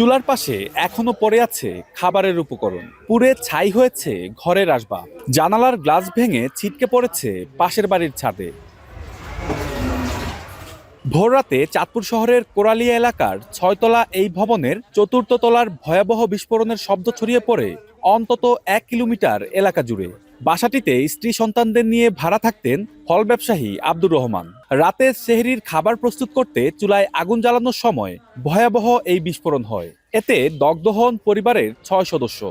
চুলার পাশে এখনো পড়ে আছে খাবারের উপকরণ, পুড়ে ছাই হয়েছে ঘরের আসবাব, জানালার গ্লাস ভেঙে ছিটকে পড়েছে পাশের বাড়ির ছাদে। ভোররাতে চাঁদপুর শহরের কোরালিয়া এলাকার ৬ তলা এই ভবনের চতুর্থ তলার ভয়াবহ বিস্ফোরণের শব্দ ছড়িয়ে পড়ে অন্তত ১ কিলোমিটার এলাকা জুড়ে। বাসাটিতে স্ত্রী সন্তানদের নিয়ে ভাড়া থাকতেন ফল ব্যবসায়ী আব্দুর রহমান। রাতে সেহরির খাবার প্রস্তুত করতে চুলায় আগুন জ্বালানোর সময় ভয়াবহ এই বিস্ফোরণ হয়। এতে দগ্ধ হন পরিবারের ৬ সদস্য।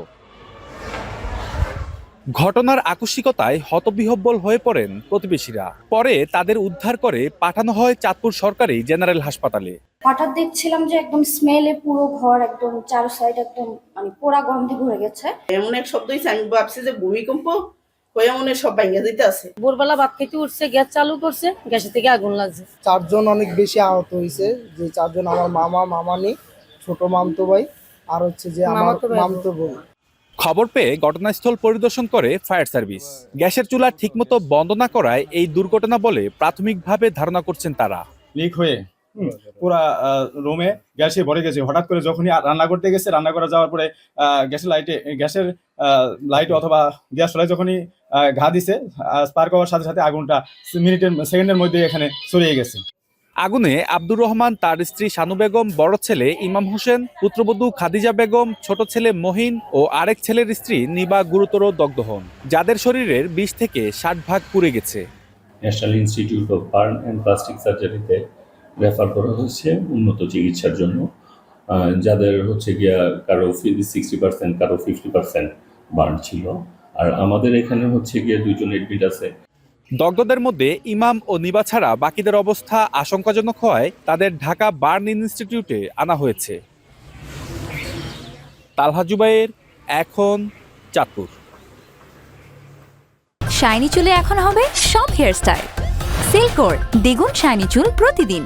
ঘটনার আকস্মিকতায় হতবিহ্বল হয়ে পড়েন প্রতিবেশীরা। পরে তাদের উদ্ধার করে পাঠানো হয় চাঁদপুর সরকারি জেনারেল হাসপাতালে। হঠাৎ দেখছিলাম যে একদম স্মেলে পুরো ঘর একদম চারো সাইড একদম মানে পোড়া গন্ধে ভরে গেছে। এমন এক শব্দ হয়েছে, আমি ভাবছি যে ভূমিকম্প হয়ে মনে হয় সব ভেঙে দিতে আছে। ভোরবেলা ভাত খেতে উঠছে, গ্যাস চালু করছে, গ্যাসের থেকে আগুন লাগছে। 4 জন অনেক বেশি আহত হয়েছে। যে 4 জন আমার মামা, মামানি, ছোট মামতো ভাই আর হচ্ছে যে আমার মামতো বোন। খবর পেয়ে ঘটনাস্থল পরিদর্শন করে ফায়ার সার্ভিস। গ্যাসের চুলা ঠিকমতো বন্ধ না করায় এই দুর্ঘটনা বলে প্রাথমিকভাবে ধারণা করছেন তারা। লিক হয়ে পুরা রুমে গ্যাসে ভরে গেছে। হঠাৎ করে যখনই রান্না করতে গেছে, রান্না করা যাওয়ার পরে গ্যাসের লাইট অথবা গ্যাস চুলায় যখনই ঘা দিছে, স্পার্ক হওয়ার সাথে সাথে আগুনটা সেকেন্ডের মধ্যে এখানে ছড়িয়ে গেছে। আগুনে আব্দুর রহমান, তার স্ত্রী শানু বেগম, বড় ছেলে ইমাম হোসেন, পুত্রবধূ খাদিজা বেগম, ছোট ছেলে মহিন ও আরেক ছেলের স্ত্রী নিবা গুরুতর দগ্ধ হন, যাদের শরীরের ২০ থেকে ৬০ ভাগ পুড়ে গেছে। National institute of burn and plastic সার্জারিতে রেফার করা হচ্ছে উন্নত চিকিৎসার জন্য। যাদের হচ্ছে গিয়া কারো 60%, কারো 50% বার্ন ছিল। আর আমাদের এখানে হচ্ছে গিয়ে 2 জন এডমিট আছে। দগ্ধদের মধ্যে ইমাম ও নিবা ছাড়া বাকিদের অবস্থা আশঙ্কাজনক হওয়ায় তাদের ঢাকা বার্ন ইনস্টিটিউটে আনা হয়েছে। তালহা জুবাইর, এখন, চাঁদপুর। শাইনি চুলে এখন হবে সব হেয়ারস্টাইল। সিল্কোর দ্বিগুণ শাইনি চুল প্রতিদিন।